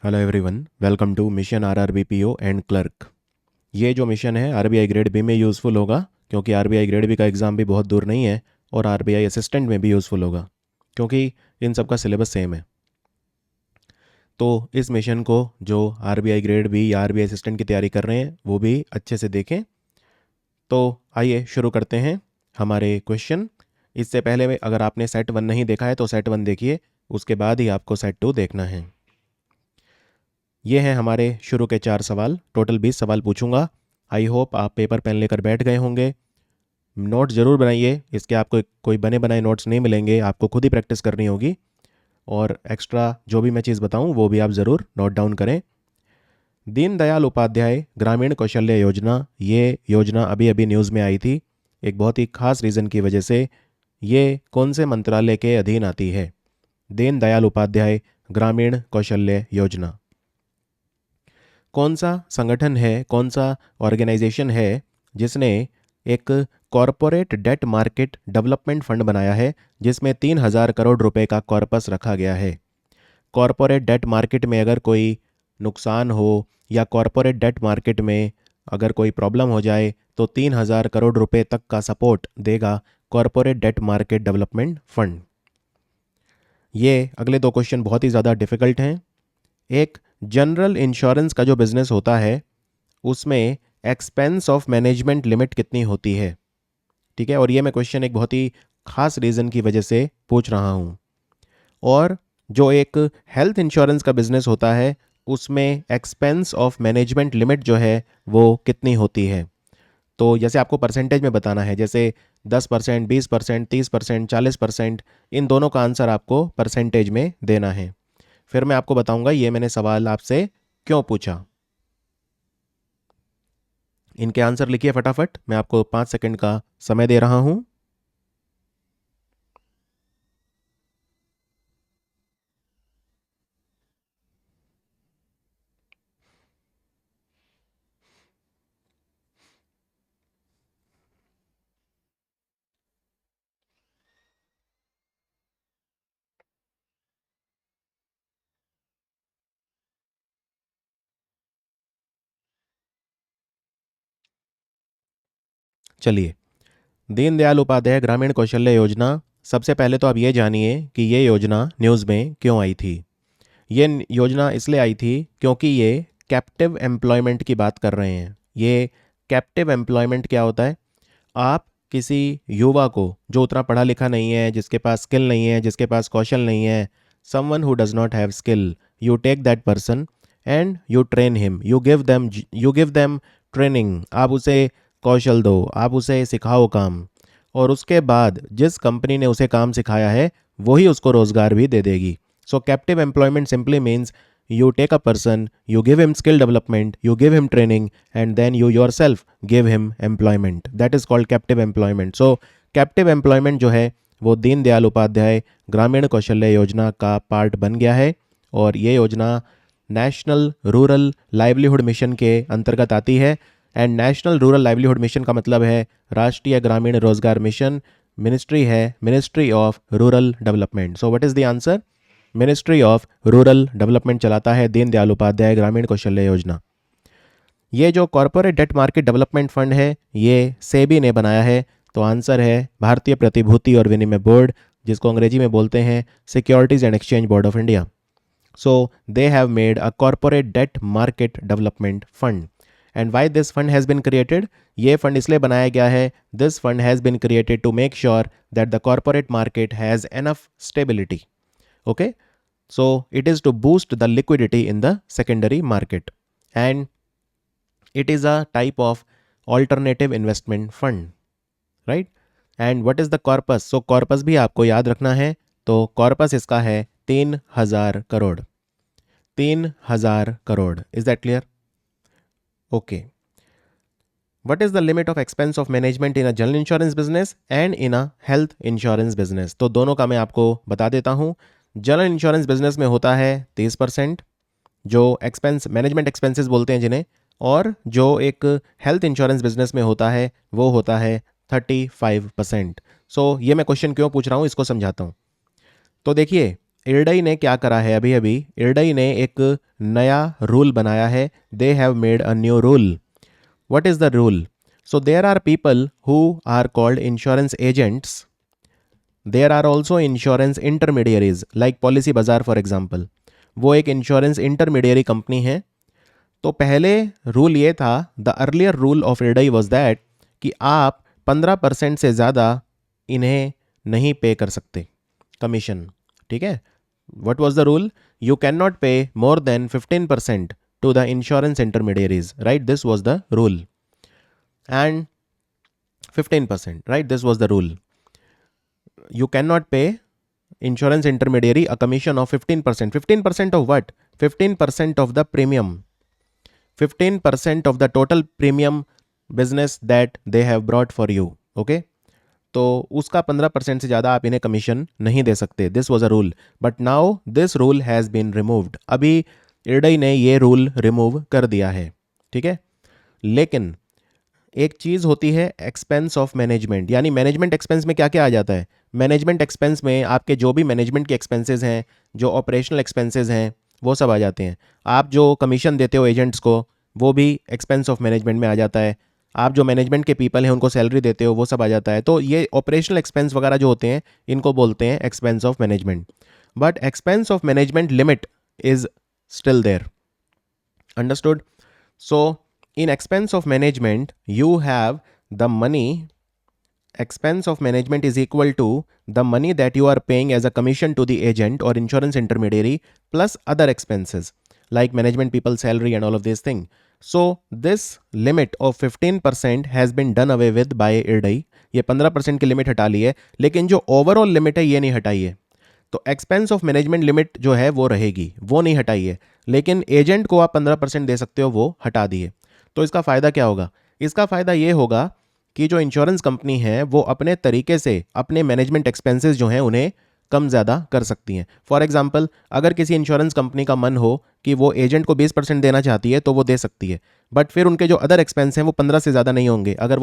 Hello everyone, welcome to mission RRB PO and clerk. ये जो मिशन है आरबीआई ग्रेड बी में यूज़फुल होगा, क्योंकि आरबीआई ग्रेड बी का एग्ज़ाम भी बहुत दूर नहीं है। और आरबीआई असिस्टेंट में भी यूज़फुल होगा, क्योंकि इन सब का सिलेबस सेम है। तो इस मिशन को जो आरबीआई ग्रेड बी या आरबीआई असिस्टेंट की तैयारी कर रहे हैं वो भी अच्छे से देखें। तो आइए शुरू करते हैं हमारे क्वेश्चन। इससे पहले अगर आपने सेट 1 नहीं देखा है तो सेट 1 देखिए, उसके बाद ही आपको सेट 2 देखना है। ये हैं हमारे शुरू के 4 सवाल। टोटल 20 सवाल पूछूंगा। आई होप आप पेपर पेन लेकर बैठ गए होंगे। नोट्स ज़रूर बनाइए, इसके आपको कोई बने बनाए नोट्स नहीं मिलेंगे, आपको खुद ही प्रैक्टिस करनी होगी। और एक्स्ट्रा जो भी मैं चीज़ बताऊं वो भी आप ज़रूर नोट डाउन करें। दीनदयाल उपाध्याय ग्रामीण कौशल्य योजना, ये योजना अभी अभी न्यूज़ में आई थी। एक बहुत ही खास रीज़न की वजह से ये कौन से मंत्रालय के अधीन आती है? दीनदयाल उपाध्याय ग्रामीण कौशल्य योजना। कौन सा संगठन है, कौन सा ऑर्गेनाइजेशन है जिसने एक corporate debt market development fund बनाया है, जिसमें 3,000 करोड़ रुपए का कॉर्पस रखा गया है? कॉरपोरेट डेट मार्केट में अगर कोई नुकसान हो या कॉरपोरेट डेट मार्केट में अगर कोई प्रॉब्लम हो जाए तो 3,000 करोड़ रुपए तक का सपोर्ट देगा corporate debt market development fund. ये अगले 2 क्वेश्चन बहुत ही ज़्यादा डिफिकल्ट हैं। एक, जनरल इंश्योरेंस का जो बिजनेस होता है उसमें एक्सपेंस ऑफ मैनेजमेंट लिमिट कितनी होती है? ठीक है, और ये मैं क्वेश्चन एक बहुत ही खास रीज़न की वजह से पूछ रहा हूँ। और जो एक हेल्थ इंश्योरेंस का बिजनेस होता है उसमें एक्सपेंस ऑफ मैनेजमेंट लिमिट जो है वो कितनी होती है? तो जैसे आपको परसेंटेज में बताना है, जैसे 10%, 20%, 30%, 40%, इन दोनों का आंसर आपको परसेंटेज में देना है। फिर मैं आपको बताऊंगा ये मैंने सवाल आपसे क्यों पूछा। इनके आंसर लिखिए फटाफट, मैं आपको 5 सेकंड का समय दे रहा हूं। चलिए, दीनदयाल उपाध्याय ग्रामीण कौशल्य योजना। सबसे पहले तो आप ये जानिए कि ये योजना न्यूज़ में क्यों आई थी। ये योजना इसलिए आई थी क्योंकि ये कैप्टिव एम्प्लॉयमेंट की बात कर रहे हैं। ये कैप्टिव एम्प्लॉयमेंट क्या होता है? आप किसी युवा को जो उतना पढ़ा लिखा नहीं है, जिसके पास स्किल नहीं है, जिसके पास कौशल नहीं है, someone who does not have skill, you take that person and you train him, you give them training. आप उसे कौशल दो, आप उसे सिखाओ काम, और उसके बाद जिस कंपनी ने उसे काम सिखाया है वही उसको रोजगार भी दे देगी। So captive employment simply means you take a person, you give him skill development, you give him training, and then you yourself give him employment. That is called captive employment. So captive employment जो है वो दीनदयाल उपाध्याय ग्रामीण कौशल्य योजना का part बन गया है। और ये योजना नेशनल रूरल लाइवलीहुड मिशन के अंतर्गत आती है। And national rural livelihood mission का मतलब है राष्ट्रीय ग्रामीण रोजगार मिशन। मिनिस्ट्री है ministry of rural development. So what is the answer? Ministry of rural development चलाता है दीनदयाल उपाध्याय ग्रामीण कौशल्य योजना। ये जो corporate debt market development fund है ये सेबी ने बनाया है। तो आंसर है भारतीय प्रतिभूति और विनिमय बोर्ड, जिसको अंग्रेजी में बोलते हैं securities and exchange board of India. So they have made a corporate debt market development fund. And why this fund has been created? ये फंड इसलिए बनाया गया है, this fund has been created to make sure that the corporate market has enough stability. Okay, so it is to boost the liquidity in the secondary market, and it is a type of alternative investment fund, right? And what is the corpus? So corpus भी आपको याद रखना है। तो corpus इसका है 3,000 crore. 3,000 crore, is that clear? Okay. What is the limit of expense of management in a general insurance business and in a health insurance business? तो दोनों का मैं आपको बता देता हूँ। जनरल इंश्योरेंस बिजनेस में होता है 30%, जो एक्सपेंस मैनेजमेंट एक्सपेंसेस बोलते हैं जिन्हें, और जो एक हेल्थ इंश्योरेंस बिजनेस में होता है वो होता है 35%। सो ये मैं क्वेश्चन क्यों पूछ रहा हूँ इसको समझाता हूँ। तो देखिए, इरडई ने क्या करा है, अभी अभी इरडई ने एक नया रूल बनाया है. They have made a new rule. What is the rule? So there are people who are called insurance agents. There are also insurance intermediaries like policy bazaar for example. वो एक इंश्योरेंस इंटरमीडियरी कंपनी है. तो पहले rule ये था, the earlier rule of IRDAI was that कि आप 15% से ज़्यादा इन्हें नहीं पे कर सकते कमीशन. ठीक है. What was the rule? You can not pay more than 15% to the insurance intermediaries, right? This was the rule. And 15%, right? This was the rule. You cannot pay insurance intermediary a commission of 15%. 15% of what? 15% of the premium. 15% of the total premium business that they have brought for you. Okay? तो उसका 15% से ज़्यादा आप इन्हें commission नहीं दे सकते. This was a rule, but now this rule has been removed. अभी इरडई ने ये रूल रिमूव कर दिया है. ठीक है. लेकिन एक चीज़ होती है एक्सपेंस ऑफ मैनेजमेंट, यानी मैनेजमेंट एक्सपेंस में क्या क्या आ जाता है? मैनेजमेंट एक्सपेंस में आपके जो भी मैनेजमेंट के एक्सपेंसेस हैं, जो ऑपरेशनल एक्सपेंसेस हैं, वो सब आ जाते हैं. आप जो कमीशन देते हो एजेंट्स को, वो भी एक्सपेंस ऑफ मैनेजमेंट में आ जाता है. आप जो मैनेजमेंट के पीपल हैं उनको सैलरी देते हो, वो सब आ जाता है. तो ये ऑपरेशनल एक्सपेंस वगैरह जो होते हैं, इनको बोलते हैं expense of management. But expense of management limit is still there. Understood? So in expense of management you have the money. Expense of management is equal to the money that you are paying as a commission to the agent or insurance intermediary plus other expenses like management people salary and all of these things. So this limit of 15% has been done away with by IRDAI. ये 15% की limit हटा ली है, लेकिन जो overall limit है ये नहीं हटाई है. तो एक्सपेंस ऑफ मैनेजमेंट लिमिट जो है वो रहेगी, वो नहीं हटाई है, लेकिन एजेंट को आप 15% दे सकते हो, वो हटा दिए. तो इसका फ़ायदा क्या होगा? इसका फ़ायदा ये होगा कि जो इंश्योरेंस कंपनी है वो अपने तरीके से अपने मैनेजमेंट एक्सपेंसेस जो हैं उन्हें कम ज़्यादा कर सकती हैं. फॉर एग्जांपल, अगर किसी इंश्योरेंस कंपनी का मन हो कि वो एजेंट को 20% देना चाहती है तो वो दे सकती है, बट फिर उनके जो अदर एक्सपेंस हैं वो 15 से ज़्यादा नहीं होंगे अगर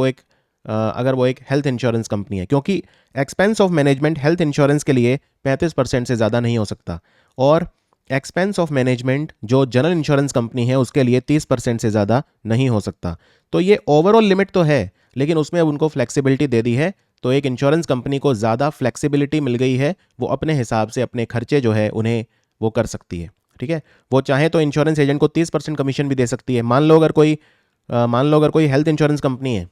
वो एक हेल्थ इंश्योरेंस कंपनी है, क्योंकि expense of management health insurance के लिए 35% से ज़्यादा नहीं हो सकता, और एक्सपेंस ऑफ मैनेजमेंट जो जनरल इंश्योरेंस कंपनी है उसके लिए 30% से ज़्यादा नहीं हो सकता. तो ये ओवरऑल लिमिट तो है, लेकिन उसमें अब उनको फ्लेक्सिबिलिटी दे दी है. तो एक इंश्योरेंस कंपनी को ज़्यादा फ्लेक्सिबिलिटी मिल गई है, वो अपने हिसाब से अपने खर्चे जो है उन्हें वो कर सकती है. ठीक है. वो चाहे तो इंश्योरेंस एजेंट को 30% कमीशन भी दे सकती है. मान लो अगर कोई हेल्थ इंश्योरेंस कंपनी है,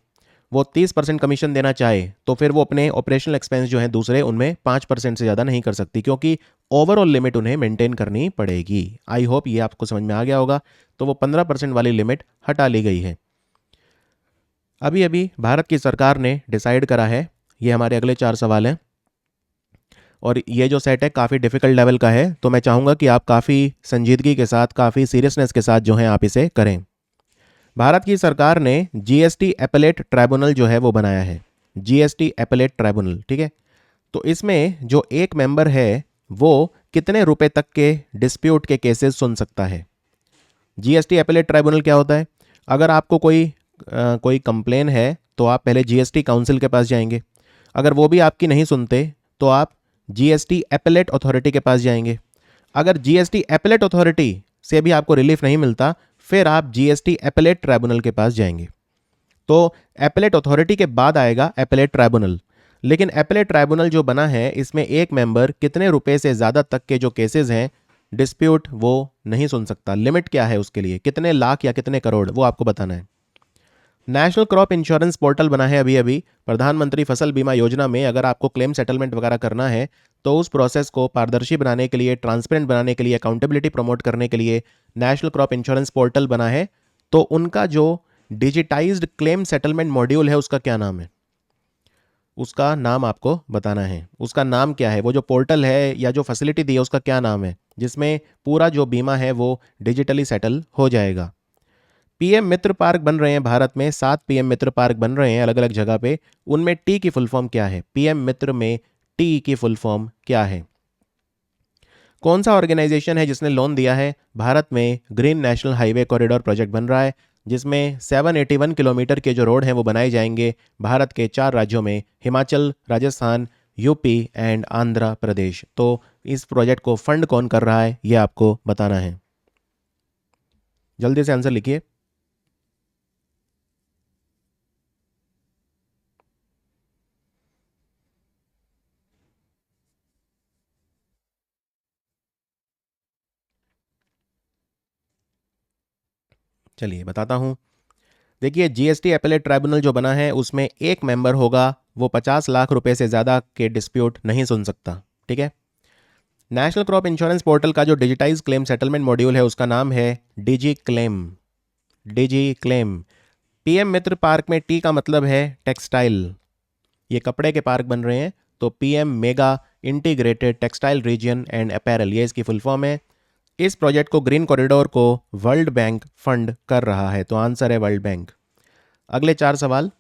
वो 30% कमीशन देना चाहे तो फिर वो अपने ऑपरेशनल एक्सपेंस जो हैं दूसरे, उनमें 5% से ज़्यादा नहीं कर सकती, क्योंकि ओवरऑल लिमिट उन्हें मेंटेन करनी पड़ेगी. आई होप ये आपको समझ में आ गया होगा. तो वो 15% वाली लिमिट हटा ली गई है. अभी अभी भारत की सरकार ने डिसाइड करा है. ये हमारे अगले 4 सवाल हैं, और ये जो सेट है काफ़ी डिफ़िकल्ट लेवल का है, तो मैं चाहूँगा कि आप काफ़ी संजीदगी के साथ, काफ़ी सीरियसनेस के साथ जो है आप इसे करें. भारत की सरकार ने जीएसटी एपेलेट ट्राइब्यूनल जो है वो बनाया है. GST appellate tribunal. ठीक है. तो इसमें जो एक मेंबर है वो कितने रुपए तक के डिस्प्यूट के केसेस सुन सकता है? जीएसटी एपेलेट ट्राइब्यूनल क्या होता है? अगर आपको कोई कंप्लेन है तो आप पहले जीएसटी काउंसिल के पास जाएंगे. अगर वो भी आपकी नहीं सुनते तो आप जीएसटी एपेलेट अथॉरिटी के पास जाएंगे. अगर जीएसटी एपेलेट अथॉरिटी से भी आपको रिलीफ नहीं मिलता, फिर आप जीएसटी एपेलेट ट्राइब्यूनल के पास जाएंगे. तो एपेलेट अथॉरिटी के बाद आएगा एपेलेट ट्राइब्यूनल. लेकिन एपेलेट ट्राइब्यूनल जो बना है, इसमें एक मेंबर कितने रुपए से ज़्यादा तक के जो केसेस हैं डिस्प्यूट, वो नहीं सुन सकता. लिमिट क्या है उसके लिए? कितने लाख या कितने करोड़, वो आपको बताना है. नेशनल क्रॉप इंश्योरेंस पोर्टल बना है अभी अभी प्रधानमंत्री फसल बीमा योजना में. अगर आपको क्लेम सेटलमेंट वगैरह करना है तो उस प्रोसेस को पारदर्शी बनाने के लिए, ट्रांसपेरेंट बनाने के लिए, अकाउंटेबिलिटी प्रमोट करने के लिए नेशनल क्रॉप इंश्योरेंस पोर्टल बना है. तो उनका जो डिजिटाइज्ड क्लेम सेटलमेंट मॉड्यूल है उसका क्या नाम है? उसका नाम आपको बताना है. उसका नाम क्या है? वो जो पोर्टल है या जो फैसिलिटी दी है उसका क्या नाम है, जिसमें पूरा जो बीमा है वो डिजिटली सेटल हो जाएगा. पीएम मित्र पार्क बन रहे हैं भारत में. 7 पीएम मित्र पार्क बन रहे हैं अलग अलग जगह पे. उनमें टी की फुल फॉर्म क्या है? पीएम मित्र में टी की फुल फॉर्म क्या है? कौन सा ऑर्गेनाइजेशन है जिसने लोन दिया है? भारत में green national highway corridor project बन रहा है, जिसमें 781 किलोमीटर के जो रोड हैं वो बनाए जाएंगे भारत के 4 राज्यों में, हिमाचल, राजस्थान, यूपी एंड आंध्र प्रदेश. तो इस प्रोजेक्ट को फंड कौन कर रहा है ये आपको बताना है। जल्दी से आंसर लिखिए। चलिए बताता हूँ। देखिए, जीएसटी अपीलेट ट्राइब्यूनल जो बना है उसमें एक मेंबर होगा, वो 50 लाख रुपए से ज़्यादा के डिस्प्यूट नहीं सुन सकता। ठीक है। नेशनल क्रॉप इंश्योरेंस पोर्टल का जो डिजिटाइज क्लेम सेटलमेंट मॉड्यूल है उसका नाम है डिजी क्लेम। डिजी क्लेम। पीएम मित्र पार्क में टी का मतलब है टेक्सटाइल। ये कपड़े के पार्क बन रहे हैं, तो PM mega integrated textile reason and apparel, ये इसकी फुल फॉर्म है। इस प्रोजेक्ट को ग्रीन कॉरिडोर को वर्ल्ड बैंक फंड कर रहा है, तो आंसर है वर्ल्ड बैंक। अगले 4 सवाल।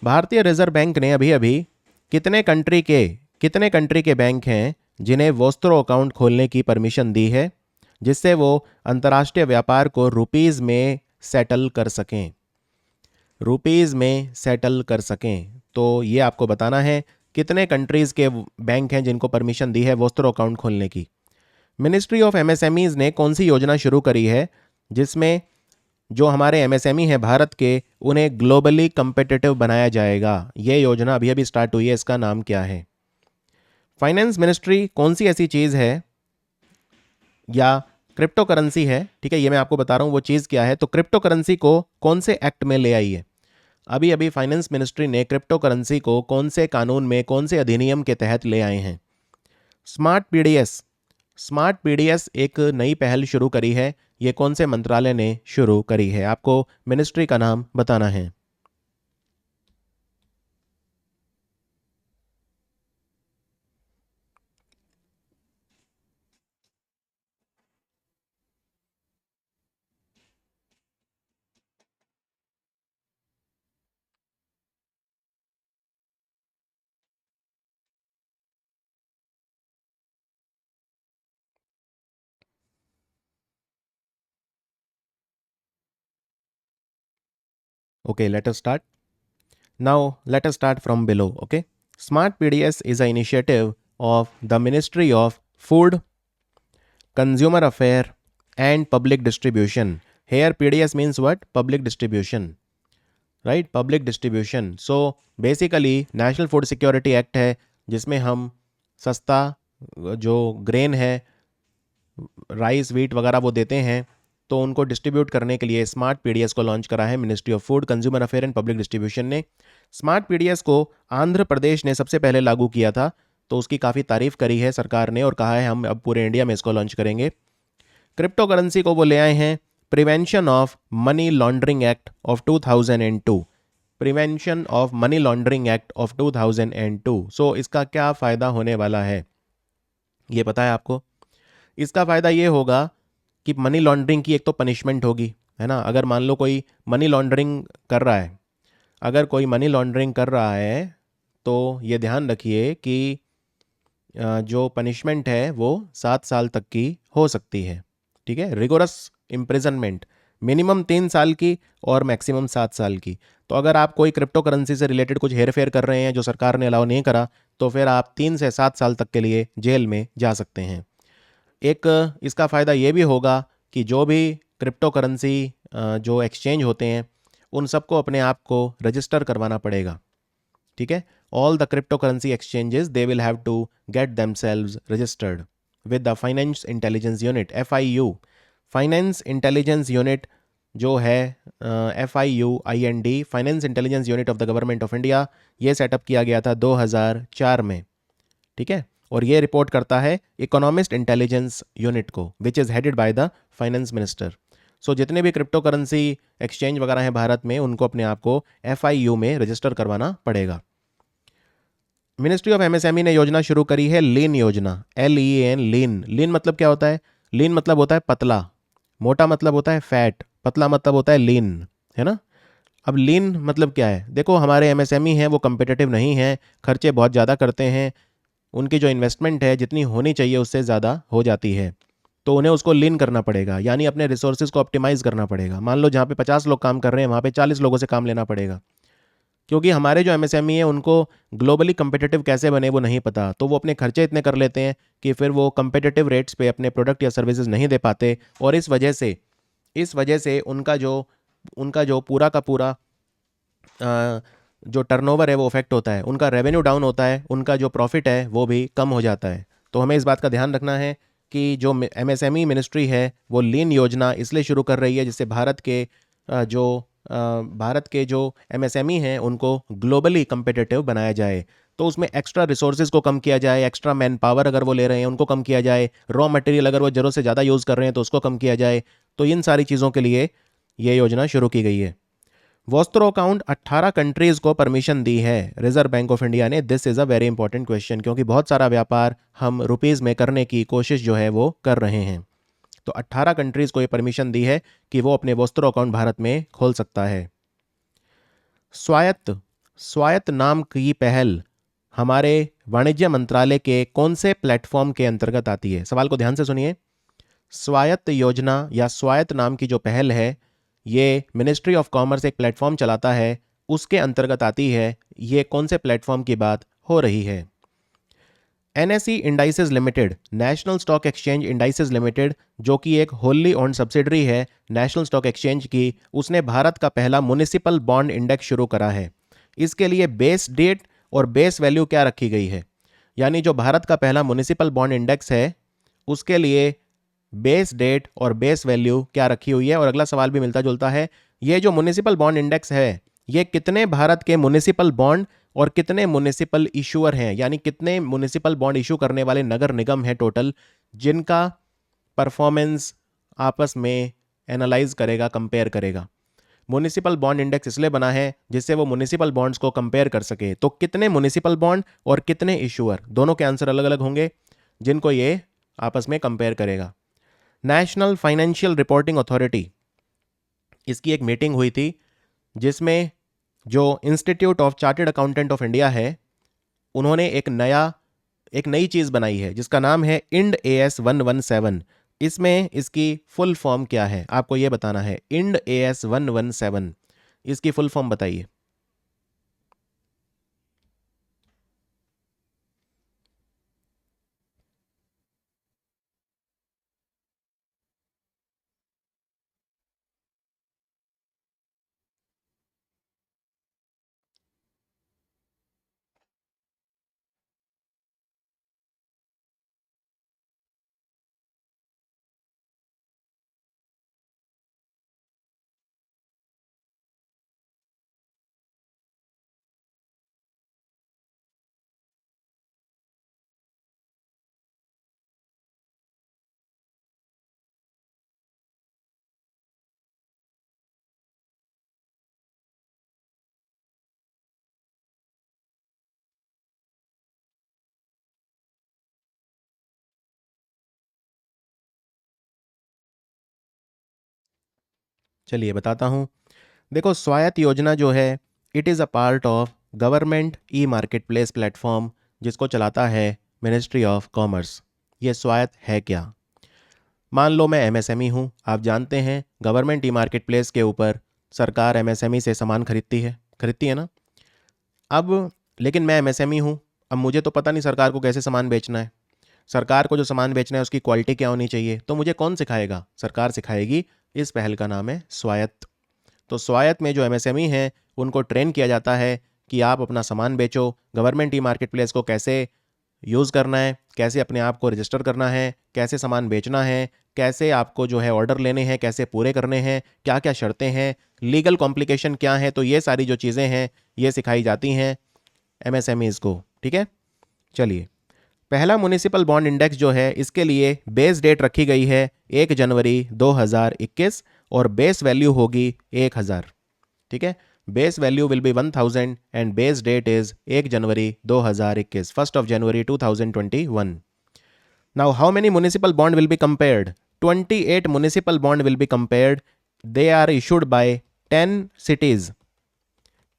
भारतीय रिजर्व बैंक ने अभी अभी कितने कंट्री के बैंक हैं जिन्हें वोस्त्रो अकाउंट खोलने की परमिशन दी है, जिससे वो अंतर्राष्ट्रीय व्यापार को रुपीज़ में सेटल कर सकें। रुपीज़ में सेटल कर सकें, तो ये आपको बताना है कितने कंट्रीज़ के बैंक हैं जिनको परमिशन दी है वोस्त्रो अकाउंट खोलने की। मिनिस्ट्री ऑफ एमएसएमईज ने कौन सी योजना शुरू करी है जिसमें जो हमारे एमएसएमई हैं भारत के, उन्हें ग्लोबली कंपिटिटिव बनाया जाएगा। ये योजना अभी अभी स्टार्ट हुई है, इसका नाम क्या है। फाइनेंस मिनिस्ट्री कौन सी ऐसी चीज़ है या क्रिप्टो करेंसी है, ठीक है, ये मैं आपको बता रहा हूँ वो चीज़ क्या है। तो क्रिप्टो करेंसी को कौन से एक्ट में ले आई है? अभी अभी फाइनेंस मिनिस्ट्री ने क्रिप्टो करेंसी को कौन से कानून में, कौन से अधिनियम के तहत ले आए हैं? Smart PDS. स्मार्ट पीडीएस एक नई पहल शुरू करी है, ये कौन से मंत्रालय ने शुरू करी है? आपको मिनिस्ट्री का नाम बताना है। Okay, let us start. Now, let us start from below. Okay. Smart PDS is an initiative of the Ministry of Food, Consumer Affairs, and Public Distribution. Here, PDS means what? Public distribution. Right? Public distribution. So, basically, National Food Security Act है जिसमें हम सस्ता जो grain है, rice, wheat वगैरह वो देते हैं, तो उनको डिस्ट्रीब्यूट करने के लिए स्मार्ट पीडीएस को लॉन्च करा है ministry of food, consumer affair and public distribution ने। स्मार्ट पीडीएस को आंध्र प्रदेश ने सबसे पहले लागू किया था, तो उसकी काफ़ी तारीफ करी है सरकार ने और कहा है हम अब पूरे इंडिया में इसको लॉन्च करेंगे। क्रिप्टो करेंसी को वो ले आए हैं prevention of money laundering act of 2002। Prevention of money laundering act of 2002। सो इसका क्या फ़ायदा होने वाला है ये पता है आपको? इसका फ़ायदा ये होगा कि मनी लॉन्ड्रिंग की एक तो पनिशमेंट होगी, है ना। अगर मान लो कोई मनी लॉन्ड्रिंग कर रहा है, अगर कोई मनी लॉन्ड्रिंग कर रहा है तो ये ध्यान रखिए कि जो पनिशमेंट है वो 7 साल तक की हो सकती है। ठीक है, रिगोरस इम्प्रिजनमेंट, मिनिमम 3 साल की और मैक्सिमम 7 साल की। तो अगर आप कोई क्रिप्टो करेंसी से रिलेटेड कुछ हेर फेर कर रहे हैं जो सरकार ने अलाउ नहीं करा, तो फिर आप 3 से 7 साल तक के लिए जेल में जा सकते हैं। एक इसका फ़ायदा ये भी होगा कि जो भी क्रिप्टो करेंसी जो एक्सचेंज होते हैं उन सबको अपने आप को रजिस्टर करवाना पड़ेगा। ठीक है, all the crypto currency exchanges they will have to get themselves registered with the finance intelligence unit, FIU। Finance intelligence unit जो है FIUIND, finance intelligence unit of the government of India, ये setup किया गया था 2004 में। ठीक है, और ये रिपोर्ट करता है इकोनॉमिस्ट इंटेलिजेंस यूनिट को, which is headed by the finance minister. So जितने भी क्रिप्टो करेंसी एक्सचेंज वगैरह हैं भारत में, उनको अपने आप को FIU में रजिस्टर करवाना पड़ेगा। मिनिस्ट्री ऑफ MSME ने योजना शुरू करी है लीन योजना, LEAN, लीन। लीन मतलब क्या होता है? लीन मतलब होता है पतला, मोटा मतलब होता है फैट, पतला मतलब होता है लीन, है ना। अब लीन मतलब क्या है? देखो, हमारे MSME हैं वो कम्पिटिटिव नहीं है, खर्चे बहुत ज़्यादा करते हैं, उनकी जो इन्वेस्टमेंट है जितनी होनी चाहिए उससे ज़्यादा हो जाती है, तो उन्हें उसको लीन करना पड़ेगा, यानी अपने रिसोर्सेज को ऑप्टिमाइज़ करना पड़ेगा। मान लो जहाँ पे 50 लोग काम कर रहे हैं वहाँ पे 40 लोगों से काम लेना पड़ेगा। क्योंकि हमारे जो एमएसएमई है उनको ग्लोबली कंपेटिटिव कैसे बने वो नहीं पता, तो वो अपने खर्चे इतने कर लेते हैं कि फिर वो कंपेटिटिव रेट्स पे अपने प्रोडक्ट या सर्विसेज नहीं दे पाते, और इस वजह से उनका जो पूरा का पूरा जो टर्नओवर है वो अफेक्ट होता है, उनका रेवेन्यू डाउन होता है, उनका जो प्रॉफिट है वो भी कम हो जाता है। तो हमें इस बात का ध्यान रखना है कि जो एमएसएमई मिनिस्ट्री है वो लीन योजना इसलिए शुरू कर रही है जिससे भारत के जो एमएसएमई हैं उनको ग्लोबली कंपेटिटिव बनाया जाए। तो उसमें एक्स्ट्रा रिसोर्सेज को कम किया जाए, एक्स्ट्रा मैन पावर अगर वो ले रहे हैं उनको कम किया जाए, रॉ मटेरियल अगर वो ज़रूरत से ज़्यादा यूज़ कर रहे हैं तो उसको कम किया जाए। तो इन सारी चीज़ों के लिए ये योजना शुरू की गई है। वोस्त्रो अकाउंट 18 कंट्रीज को परमिशन दी है रिजर्व बैंक ऑफ इंडिया ने। This is a very important question, क्योंकि बहुत सारा व्यापार हम रुपीज़ में करने की कोशिश जो है वो कर रहे हैं। तो 18 कंट्रीज को ये परमिशन दी है कि वो अपने वोस्त्रो अकाउंट भारत में खोल सकता है। स्वायत्त स्वायत्त नाम की पहल हमारे वाणिज्य मंत्रालय के कौन से प्लेटफॉर्म के अंतर्गत आती है? सवाल को ध्यान से सुनिए। स्वायत्त योजना या स्वायत्त नाम की जो पहल है ये मिनिस्ट्री ऑफ कॉमर्स एक प्लेटफॉर्म चलाता है, उसके अंतर्गत आती है। ये कौन से प्लेटफॉर्म की बात हो रही है? NSE indices limited, national stock exchange indices limited, जो कि एक होल्ली ओन्ड सब्सिडरी है नेशनल स्टॉक एक्सचेंज की, उसने भारत का पहला म्युनिसिपल बॉन्ड इंडेक्स शुरू करा है। इसके लिए बेस डेट और बेस वैल्यू क्या रखी गई है? यानी जो भारत का पहला म्युनिसिपल बॉन्ड इंडेक्स है उसके लिए बेस डेट और बेस वैल्यू क्या रखी हुई है? और अगला सवाल भी मिलता जुलता है, ये जो म्युनिसिपल बॉन्ड इंडेक्स है ये कितने भारत के म्युनिसिपल बॉन्ड और कितने म्युनिसिपल इशूअर हैं, यानी कितने म्युनिसिपल बॉन्ड इशू करने वाले नगर निगम हैं टोटल, जिनका परफॉर्मेंस आपस में एनालाइज करेगा, कंपेयर करेगा। म्युनिसिपल बॉन्ड इंडेक्स इसलिए बना है जिससे वो म्युनिसिपल बॉन्ड्स को कंपेयर कर सके। तो कितने म्युनिसिपल बॉन्ड और कितने इशूअर, दोनों के आंसर अलग अलग होंगे जिनको ये आपस में कंपेयर करेगा। नेशनल फाइनेंशियल रिपोर्टिंग अथॉरिटी, इसकी एक मीटिंग हुई थी जिसमें जो institute of chartered accountant of India है उन्होंने एक नई चीज़ बनाई है जिसका नाम है इंड AS 117। इसमें इसकी फुल फॉर्म क्या है आपको ये बताना है। इंड AS 117, इसकी फुल फॉर्म बताइए। चलिए बताता हूँ। देखो, स्वायत्त योजना जो है it is a part of government e market place platform जिसको चलाता है मिनिस्ट्री ऑफ कॉमर्स। ये स्वायत्त है क्या? मान लो मैं एमएसएमई हूँ, आप जानते हैं गवर्नमेंट ई मार्केट प्लेस के ऊपर सरकार एमएसएमई से सामान खरीदती है ना। अब लेकिन मैं एमएसएमई हूँ, अब मुझे तो पता नहीं सरकार को कैसे सामान बेचना है, सरकार को जो सामान बेचना है उसकी क्वालिटी क्या होनी चाहिए, तो मुझे कौन सिखाएगा? सरकार सिखाएगी। इस पहल का नाम है स्वायत्त। तो स्वायत्त में जो एमएसएमई हैं उनको ट्रेन किया जाता है कि आप अपना सामान बेचो, गवर्नमेंट ई मार्केट प्लेस को कैसे यूज़ करना है, कैसे अपने आप को रजिस्टर करना है, कैसे सामान बेचना है, कैसे आपको जो है ऑर्डर लेने हैं, कैसे पूरे करने हैं, क्या क्या शर्तें हैं, लीगल कॉम्प्लिकेशन क्या है। तो ये सारी जो चीज़ें हैं ये सिखाई जाती हैं एमएसएमईज़ को। ठीक है, चलिए। पहला म्युनिसिपल बॉन्ड इंडेक्स जो है इसके लिए बेस डेट रखी गई है 1 जनवरी 2021 और बेस वैल्यू होगी 1000। ठीक है, base value will be 1000 and base date is 1 January 2021, 1st of January 2021। Now how many municipal bond will be compared? 28 municipal bond will be compared. They are issued by 10 cities,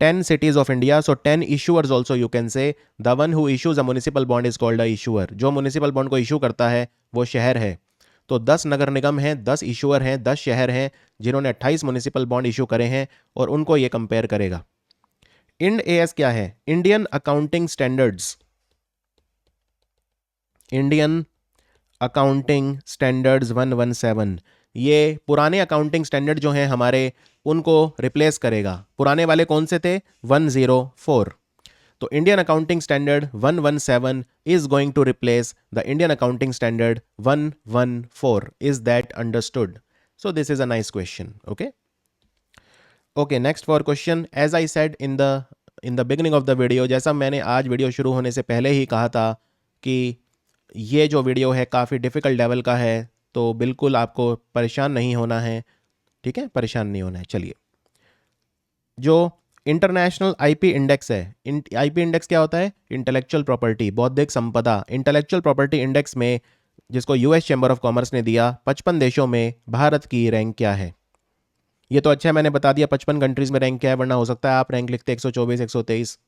10 cities of India. So 10 issuers also you can say. The one who issues a municipal bond is called a issuer. जो municipal bond को issue करता है वो शहर है। तो 10 नगर निगम हैं, 10 issuer हैं, 10 शहर हैं जिन्होंने 28 म्युनिसिपल बॉन्ड इशू करे हैं और उनको ये कंपेयर करेगा। इंड एएस क्या है? Indian accounting standards. Indian accounting standards 117। ये पुराने अकाउंटिंग स्टैंडर्ड जो हैं हमारे, उनको रिप्लेस करेगा। पुराने वाले कौन से थे? 104। तो Indian accounting standard 117 is going to replace the Indian accounting standard 114। Is that understood? So this is a nice question. Okay okay, next for question. As I said in the beginning of the video, जैसा मैंने आज video शुरू होने से पहले ही कहा था कि ये जो वीडियो है काफ़ी डिफ़िकल्ट लेवल का है, तो बिल्कुल आपको परेशान नहीं होना है। ठीक है, परेशान नहीं होना है। चलिए, जो इंटरनेशनल आईपी इंडेक्स है, आईपी इंडेक्स क्या होता है? इंटेलेक्चुअल प्रॉपर्टी, बौद्धिक संपदा। इंटेलेक्चुअल प्रॉपर्टी इंडेक्स में, जिसको यूएस चैम्बर ऑफ कॉमर्स ने दिया, 55 देशों में भारत की रैंक क्या है? ये तो अच्छा है, मैंने बता दिया 55 कंट्रीज में रैंक क्या है, वरना हो सकता है आप रैंक लिखते 124 123,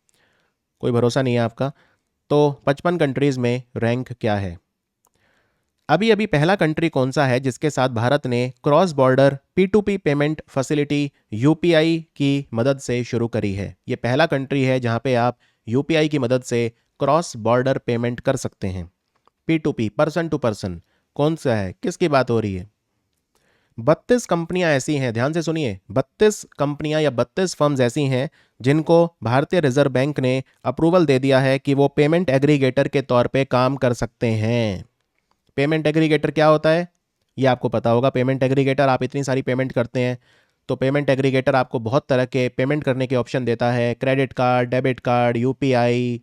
कोई भरोसा नहीं है आपका। तो 55 कंट्रीज में रैंक क्या है? अभी अभी पहला कंट्री कौन सा है जिसके साथ भारत ने cross border P2P payment facility UPI की मदद से शुरू करी है? ये पहला कंट्री है जहां पे आप यूपीआई की मदद से क्रॉस बॉर्डर पेमेंट कर सकते हैं। P2P, पर्सन टू पर्सन, कौन सा है? किसकी बात हो रही है? 32 कंपनियां ऐसी हैं, ध्यान से सुनिए, 32 कंपनियां या 32 फर्म्स ऐसी हैं जिनको भारतीय रिजर्व बैंक ने अप्रूवल दे दिया है कि वो पेमेंट एग्रीगेटर के तौर पे काम कर सकते हैं। पेमेंट एग्रीगेटर क्या होता है? ये आपको पता होगा। पेमेंट एग्रीगेटर, आप इतनी सारी पेमेंट करते हैं, तो पेमेंट एग्रीगेटर आपको बहुत तरह के पेमेंट करने के ऑप्शन देता है। Credit card, debit card, UPI,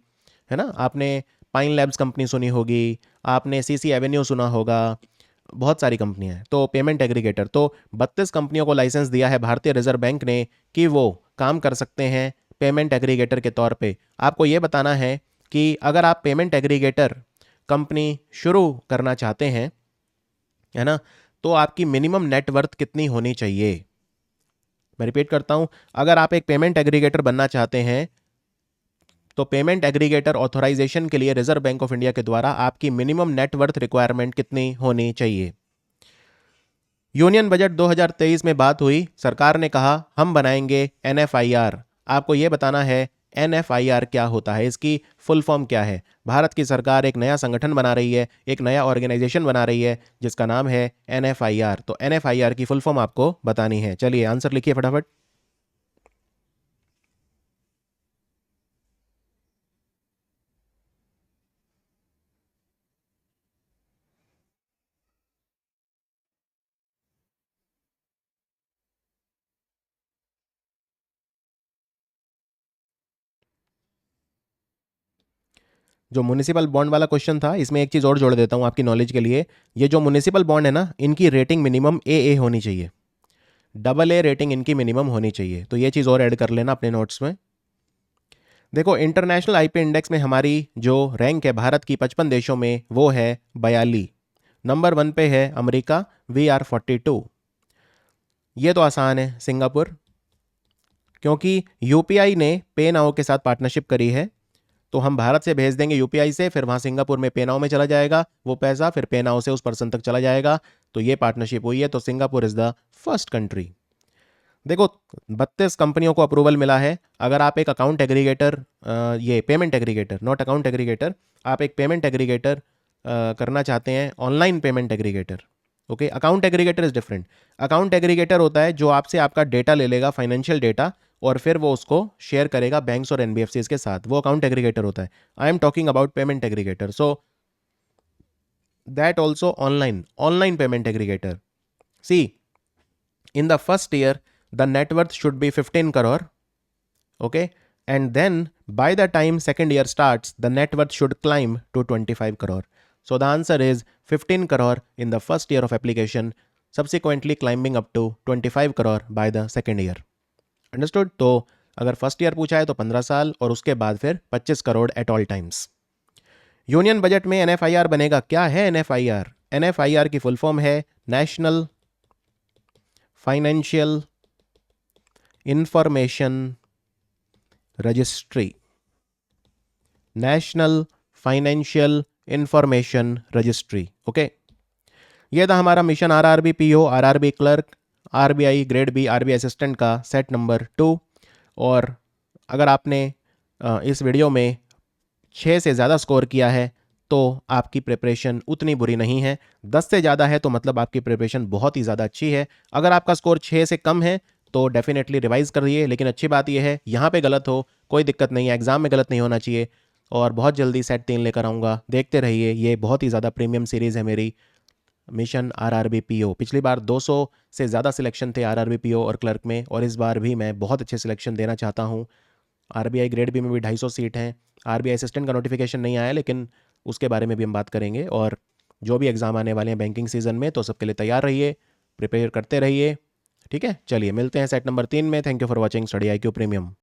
है ना? आपने पाइन लैब्स कंपनी सुनी होगी, आपने सीसी एवेन्यू सुना होगा, बहुत सारी कंपनियां हैं। तो पेमेंट एग्रीगेटर, तो 32 कंपनियों को लाइसेंस दिया है भारतीय रिजर्व बैंक ने कि वो काम कर सकते हैं पेमेंट एग्रीगेटर के तौर पे। आपको ये बताना है कि अगर आप पेमेंट एग्रीगेटर कंपनी शुरू करना चाहते हैं, है ना, तो आपकी मिनिमम नेटवर्थ कितनी होनी चाहिए? मैं रिपीट करता हूं, अगर आप एक पेमेंट एग्रीगेटर बनना चाहते हैं, तो पेमेंट एग्रीगेटर ऑथराइजेशन के लिए रिजर्व बैंक ऑफ इंडिया के द्वारा आपकी मिनिमम नेटवर्थ रिक्वायरमेंट कितनी होनी चाहिए? यूनियन बजट 2023 में बात हुई, सरकार ने कहा हम बनाएंगे एनएफआईआर। आपको यह बताना है एनएफआईआर क्या होता है, इसकी फुल फॉर्म क्या है। भारत की सरकार एक नया संगठन बना रही है, एक नया ऑर्गेनाइजेशन बना रही है जिसका नाम है एनएफआईआर। तो एनएफआईआर की फुल फॉर्म आपको बतानी है। चलिए आंसर लिखिए फटाफट। जो म्युनिसिपल बॉन्ड वाला क्वेश्चन था, इसमें एक चीज़ और जोड़ देता हूं आपकी नॉलेज के लिए। ये जो म्युनिसिपल बॉन्ड है ना, इनकी रेटिंग मिनिमम ए होनी चाहिए, AA रेटिंग इनकी मिनिमम होनी चाहिए। तो ये चीज़ और ऐड कर लेना अपने नोट्स में। देखो, इंटरनेशनल आईपी इंडेक्स में हमारी जो रैंक है भारत की 55 देशों में, वो है 42। नंबर 1 पे है अमेरिका, VR42। ये तो आसान है, सिंगापुर, क्योंकि यूपीआई ने पे नाउ के साथ पार्टनरशिप करी है। तो हम भारत से भेज देंगे यूपीआई से, फिर वहां सिंगापुर में पे नाउ में चला जाएगा वो पैसा, फिर पे नाउ से उस पर्सन तक चला जाएगा। तो ये पार्टनरशिप हुई है, तो Singapore is the first country. देखो, 32 कंपनियों को अप्रूवल मिला है। अगर आप एक अकाउंट एग्रीगेटर, ये payment aggregator, not account aggregator, आप एक पेमेंट एग्रीगेटर करना चाहते हैं, online payment aggregator. Okay, account aggregator is different. Account aggregator होता है जो आपसे आपका डेटा ले लेगा, फाइनेंशियल डेटा, और फिर वो उसको शेयर करेगा बैंक्स और एनबीएफसीज के साथ, वो अकाउंट एग्रीगेटर होता है। I am talking about payment aggregator, so that also online payment aggregator. See, in the first year the net worth should be 15 crore, okay, and then by the time second year starts the net worth should climb to 25 crore. So the answer is 15 crore in the first year of application, subsequently climbing up to 25 crore by the second year. Understood? तो अगर first year पूछा है तो 15 साल, और उसके बाद फिर 25 crore at all times. Union budget में एनएफआईआर बनेगा। क्या है एनएफआईआर? एनएफआईआर की फुल फॉर्म है national financial information registry. National financial information registry. Okay, ये था हमारा mission RRB PO, RRB clerk, RBI grade B, RBI assistant का सेट नंबर 2। और अगर आपने इस वीडियो में 6 से ज़्यादा स्कोर किया है तो आपकी प्रिपरेशन उतनी बुरी नहीं है। 10 से ज़्यादा है तो मतलब आपकी प्रिपरेशन बहुत ही ज़्यादा अच्छी है। अगर आपका स्कोर 6 से कम है तो डेफिनेटली रिवाइज करिए, लेकिन अच्छी बात यह है यहाँ पे गलत हो कोई दिक्कत नहीं है, एग्जाम में गलत नहीं होना चाहिए। और बहुत जल्दी सेट 3 लेकर आऊँगा, देखते रहिए। ये बहुत ही ज़्यादा प्रीमियम सीरीज़ है मेरी, मिशन आरआरबी पीओ। पिछली बार 200 से ज़्यादा सिलेक्शन थे आरआरबी पीओ और क्लर्क में, और इस बार भी मैं बहुत अच्छे सिलेक्शन देना चाहता हूँ। आरबीआई ग्रेड बी में भी 250 सीट हैं। आरबीआई असिस्टेंट का नोटिफिकेशन नहीं आया, लेकिन उसके बारे में भी हम बात करेंगे। और जो भी एग्ज़ाम आने वाले हैं बैंकिंग सीजन में, तो सबके लिए तैयार रहिए, प्रिपेयर करते रहिए। ठीक है, चलिए मिलते हैं सेट नंबर 3 में। Thank you for watching study IQ premium.